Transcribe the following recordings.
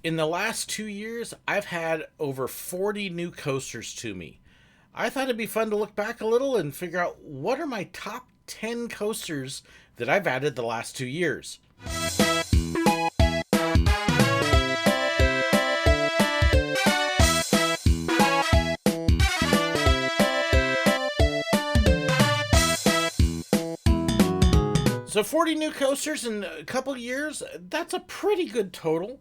In the last 2 years, I've had over 40 new coasters to me. I thought it'd be fun to look back a little and figure out what are my top 10 coasters that I've added the last 2 years. So 40 new coasters in a couple years, that's a pretty good total.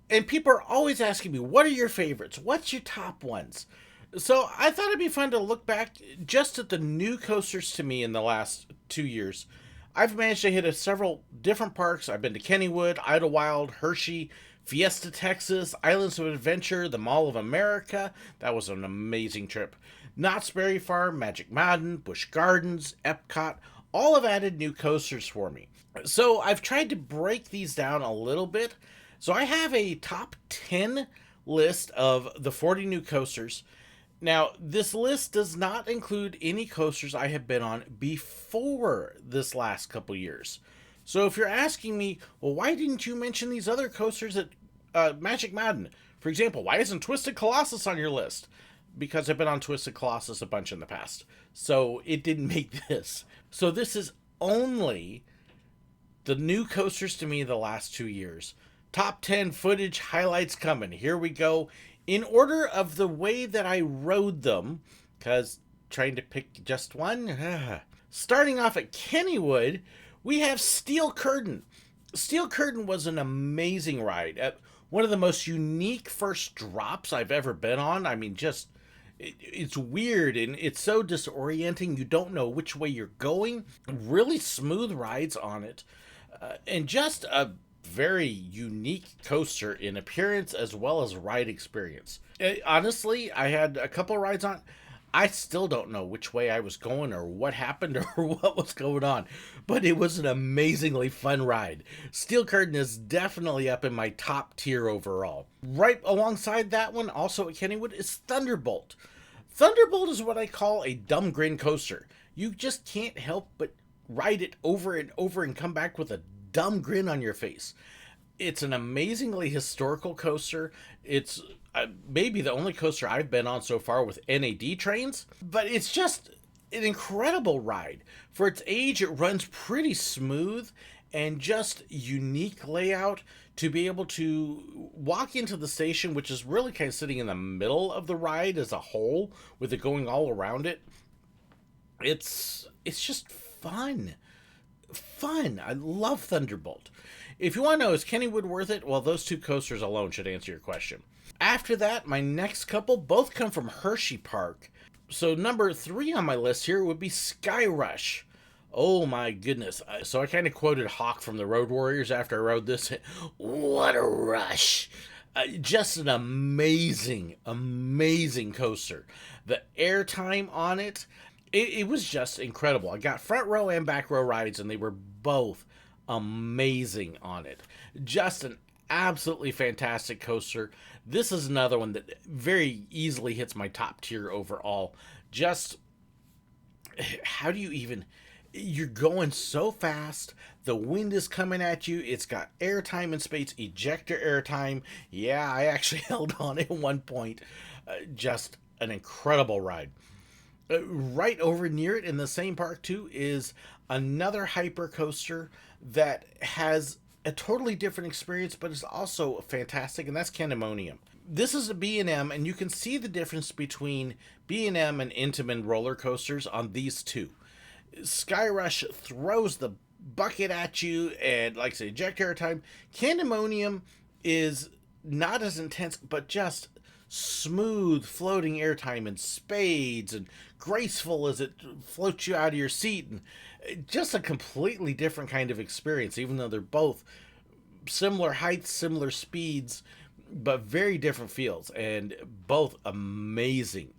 And people are always asking me, what are your favorites? What's your top ones? So I thought it'd be fun to look back just at the new coasters to me in the last 2 years. I've managed to hit several different parks. I've been to Kennywood, Idlewild, Hershey, Fiesta, Texas, Islands of Adventure, the Mall of America. That was an amazing trip. Knott's Berry Farm, Magic Mountain, Busch Gardens, Epcot, all have added new coasters for me. So I've tried to break these down a little bit. So I have a top 10 list of the 40 new coasters. Now, this list does not include any coasters I have been on before this last couple years. So if you're asking me, well, why didn't you mention these other coasters at Magic Mountain? For example, why isn't Twisted Colossus on your list? Because I've been on Twisted Colossus a bunch in the past. So it didn't make this. So this is only the new coasters to me the last 2 years. Top 10 footage highlights coming. Here we go. In order of the way that I rode them, because trying to pick just one. Starting off at Kennywood, we have Steel Curtain. Steel Curtain was an amazing ride. One of the most unique first drops I've ever been on. I mean, just it's weird and it's so disorienting. You don't know which way you're going. Really smooth rides on it. And just a very unique coaster in appearance as well as ride experience. Honestly, I had a couple rides on. I still don't know which way I was going or what happened or what was going on, but it was an amazingly fun ride. Steel Curtain is definitely up in my top tier overall. Right alongside that one, also at Kennywood, is Thunderbolt. Thunderbolt is what I call a dumb grin coaster. You just can't help but ride it over and over and come back with a dumb grin on your face. It's an amazingly historical coaster. It's maybe the only coaster I've been on so far with NAD trains, but it's just an incredible ride. For its age, it runs pretty smooth and just unique layout to be able to walk into the station, which is really kind of sitting in the middle of the ride as a whole, with it going all around it. It's just fun. I love Thunderbolt. If you want to know, is Kennywood worth it? Well, those two coasters alone should answer your question. After that, my next couple both come from Hershey Park. So number 3 on my list here would be Sky Rush. Oh my goodness. So I kind of quoted Hawk from the Road Warriors after I rode this. What a rush. Just an amazing coaster. The airtime on it, it was just incredible. I got front row and back row rides, and they were both amazing on it. Just an absolutely fantastic coaster. This is another one that very easily hits my top tier overall. Just, how do you even... You're going so fast. The wind is coming at you. It's got airtime and space, ejector airtime. Yeah, I actually held on at one point. Just an incredible ride. Right over near it in the same park too is another hyper coaster that has a totally different experience, but is also fantastic, and that's Candemonium. This is a B&M, and you can see the difference between B&M and Intamin roller coasters on these two. Sky Rush throws the bucket at you, and like I say, eject airtime. Candemonium is not as intense, but just smooth floating airtime and spades and graceful as it floats you out of your seat, and just a completely different kind of experience, even though they're both similar heights, similar speeds, but very different feels, and both amazing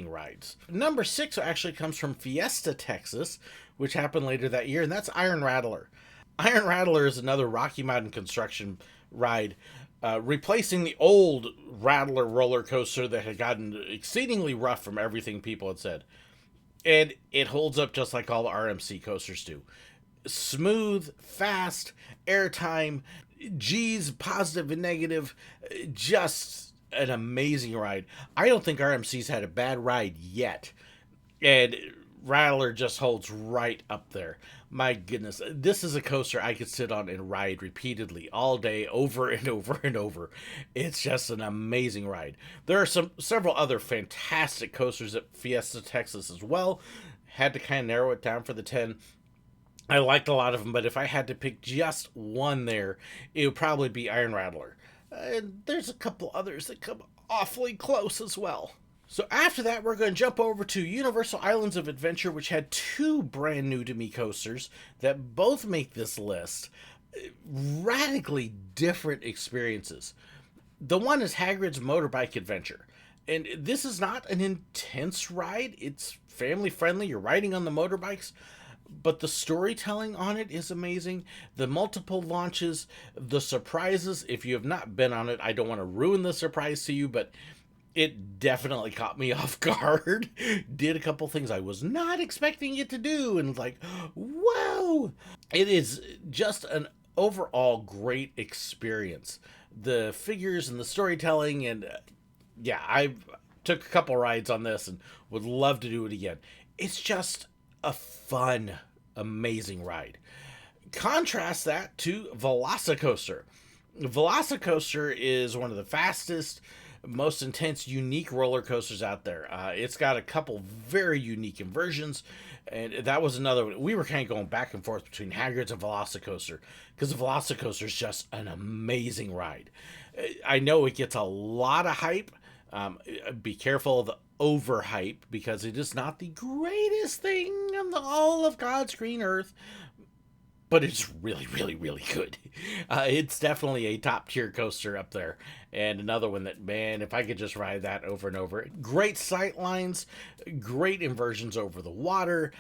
rides. Number 6 actually comes from Fiesta, Texas, which happened later that year, and that's Iron Rattler. Iron Rattler is another Rocky Mountain construction ride, replacing the old Rattler roller coaster that had gotten exceedingly rough from everything people had said. And it holds up just like all the RMC coasters do. Smooth, fast, airtime. G's positive and negative, just an amazing ride. I don't think RMC's had a bad ride yet. And Rattler just holds right up there. My goodness, this is a coaster I could sit on and ride repeatedly all day, over and over and over. It's just an amazing ride. There are several other fantastic coasters at Fiesta Texas as well. Had to kind of narrow it down for the 10. I liked a lot of them, but if I had to pick just one there, it would probably be Iron Rattler. And there's a couple others that come awfully close as well. So after that, we're going to jump over to Universal Islands of Adventure, which had two brand new to me coasters that both make this list. Radically different experiences. The one is Hagrid's Motorbike Adventure. And this is not an intense ride. It's family friendly. You're riding on the motorbikes. But the storytelling on it is amazing. The multiple launches, the surprises. If you have not been on it, I don't want to ruin the surprise to you, but it definitely caught me off guard. Did a couple things I was not expecting it to do, and like, whoa! It is just an overall great experience. The figures and the storytelling, and yeah, I took a couple rides on this and would love to do it again. It's just a fun, amazing ride. Contrast that to Velocicoaster. Velocicoaster is one of the fastest, most intense, unique roller coasters out there. It's got a couple very unique inversions, and that was another one. We were kind of going back and forth between Hagrid's and Velocicoaster, because the Velocicoaster is just an amazing ride. I know it gets a lot of hype. Be careful of the overhype, because it is not the greatest thing on all of God's green earth, but it's really, really, really good. It's definitely a top tier coaster up there, and another one that, man, if I could just ride that over and over. Great sight lines, great inversions over the water.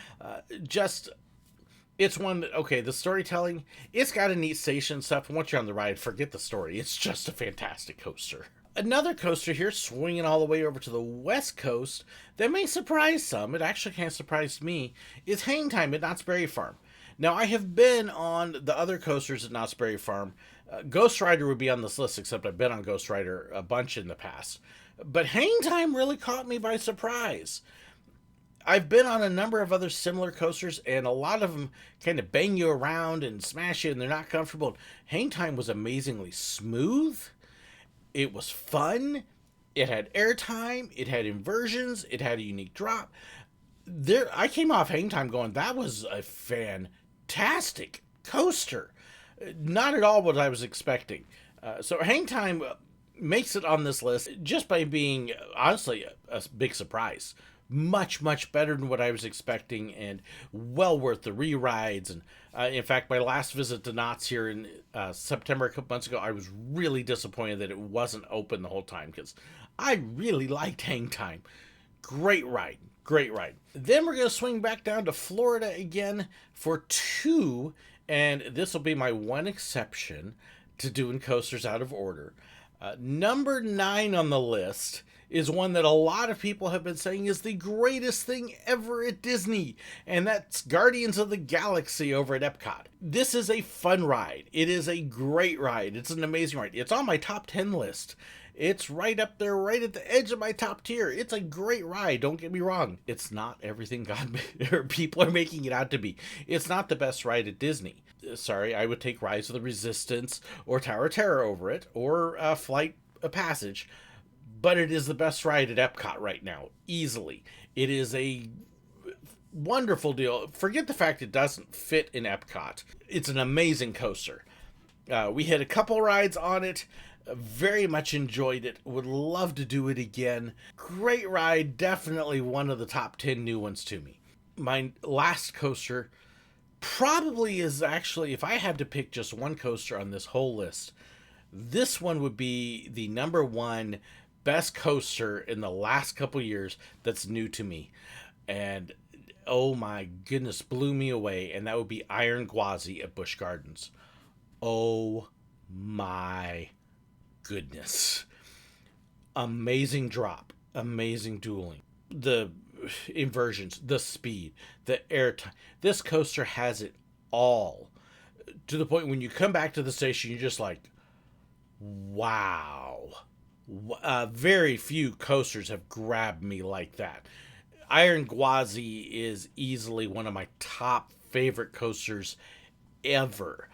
It's one that, okay, the storytelling, it's got a neat station stuff. Once you're on the ride, forget the story. It's just a fantastic coaster. Another coaster here, swinging all the way over to the west coast, that may surprise some, it actually kind of surprised me, is HangTime at Knott's Berry Farm. Now, I have been on the other coasters at Knott's Berry Farm. Ghost Rider would be on this list, except I've been on Ghost Rider a bunch in the past. But HangTime really caught me by surprise. I've been on a number of other similar coasters, and a lot of them kind of bang you around and smash you, and they're not comfortable. HangTime was amazingly smooth. It was fun. It had airtime. It had inversions. It had a unique drop. I came off HangTime going, that was a fantastic coaster. Not at all what I was expecting. So HangTime makes it on this list just by being, honestly, a big surprise. Much, much better than what I was expecting, and well worth the re-rides. And in fact, my last visit to Knott's here in September a couple months ago, I was really disappointed that it wasn't open the whole time, because I really liked HangTime. Great ride. Great ride. Then we're going to swing back down to Florida again for two, and this will be my one exception to doing coasters out of order. Number 9 on the list is one that a lot of people have been saying is the greatest thing ever at Disney, and that's Guardians of the Galaxy over at Epcot. This is a fun ride. It is a great ride. It's an amazing ride. It's on my top 10 list. It's right up there, right at the edge of my top tier. It's a great ride, don't get me wrong. It's not everything or people are making it out to be. It's not the best ride at Disney. Sorry, I would take Rise of the Resistance or Tower of Terror over it, or Flight of Passage. But it is the best ride at Epcot right now, easily. It is a wonderful deal. Forget the fact it doesn't fit in Epcot. It's an amazing coaster. We had a couple rides on it. Very much enjoyed it. Would love to do it again. Great ride. Definitely one of the top 10 new ones to me. My last coaster probably is actually, if I had to pick just one coaster on this whole list, this one would be the number one best coaster in the last couple years that's new to me. And oh my goodness, blew me away. And that would be Iron Gwazi at Busch Gardens. Oh my goodness. Amazing drop. Amazing dueling. The inversions, the speed, the airtime. This coaster has it all. to the point when you come back to the station, you're just like, wow. Very few coasters have grabbed me like that. Iron Gwazi is easily one of my top favorite coasters ever.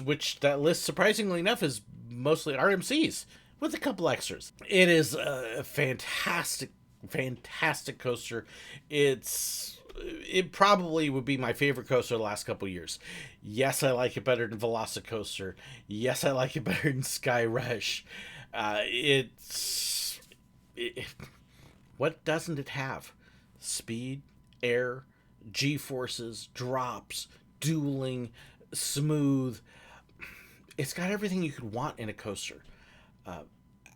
Which that list, surprisingly enough, is mostly RMCs with a couple extras. It is a fantastic, fantastic coaster. It probably would be my favorite coaster the last couple years. Yes, I like it better than Velocicoaster. Yes, I like it better than Sky Rush. What doesn't it have? Speed, air, G-forces, drops, dueling, smooth. It's got everything you could want in a coaster.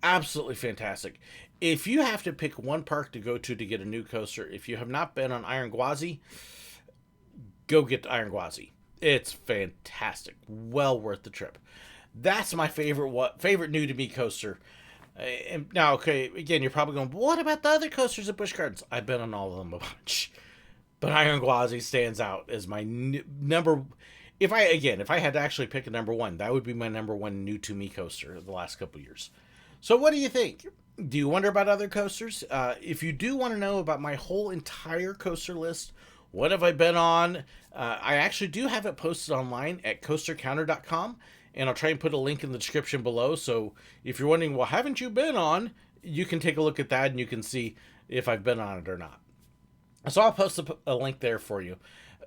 Absolutely fantastic. If you have to pick one park to go to get a new coaster, if you have not been on Iron Gwazi, go get Iron Gwazi. It's fantastic. Well worth the trip. That's my favorite new to me coaster. And now, okay, again, you're probably going, what about the other coasters at Busch Gardens? I've been on all of them a bunch. But Iron Gwazi stands out as my number. If I had to actually pick a number one, that would be my number one new to me coaster of the last couple of years. So what do you think? Do you wonder about other coasters? If you do want to know about my whole entire coaster list, what have I been on? I actually do have it posted online at coastercounter.com, and I'll try and put a link in the description below. So if you're wondering, well, haven't you been on? You can take a look at that and you can see if I've been on it or not. So I'll post a link there for you.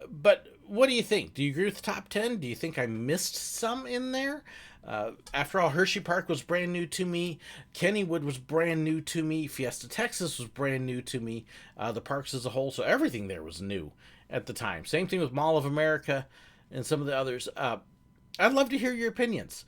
But what do you think? Do you agree with the top 10? Do you think I missed some in there? After all, Hershey Park was brand new to me. Kennywood was brand new to me. Fiesta Texas was brand new to me. The parks as a whole, so everything there was new at the time. Same thing with Mall of America and some of the others. I'd love to hear your opinions.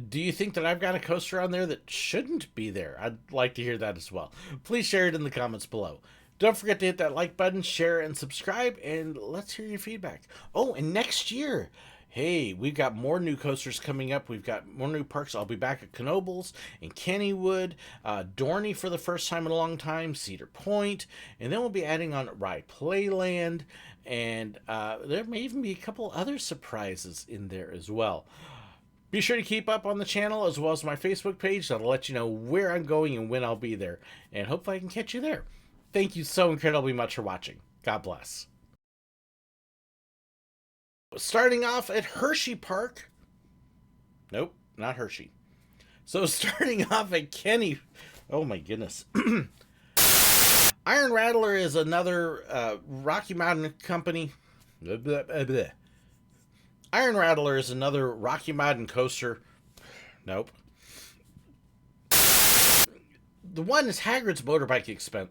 Do you think that I've got a coaster on there that shouldn't be there? I'd like to hear that as well. Please share it in the comments below. Don't forget to hit that like button, share, and subscribe, and let's hear your feedback. Oh, and next year, hey, we've got more new coasters coming up. We've got more new parks. I'll be back at Knoebels and Kennywood, Dorney for the first time in a long time, Cedar Point, and then we'll be adding on Rye Playland, and there may even be a couple other surprises in there as well. Be sure to keep up on the channel as well as my Facebook page. That'll let you know where I'm going and when I'll be there, and hopefully I can catch you there. Thank you so incredibly much for watching. God bless. Starting off at Hershey Park. Nope, not Hershey. So starting off at Kenny. Oh my goodness. Iron Rattler is another Rocky Mountain company. Blah, blah, blah, blah. Iron Rattler is another Rocky Mountain coaster. Nope. The one is Hagrid's Motorbike Expense.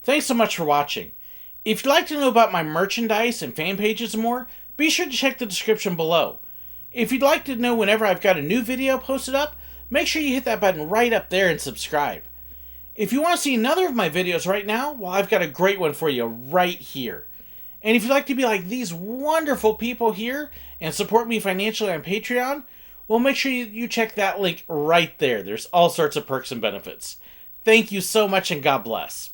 Thanks so much for watching. If you'd like to know about my merchandise and fan pages and more, be sure to check the description below. If you'd like to know whenever I've got a new video posted up, make sure you hit that button right up there and subscribe. If you want to see another of my videos right now, well, I've got a great one for you right here. And if you'd like to be like these wonderful people here and support me financially on Patreon, well, make sure you check that link right there. There's all sorts of perks and benefits. Thank you so much, and God bless.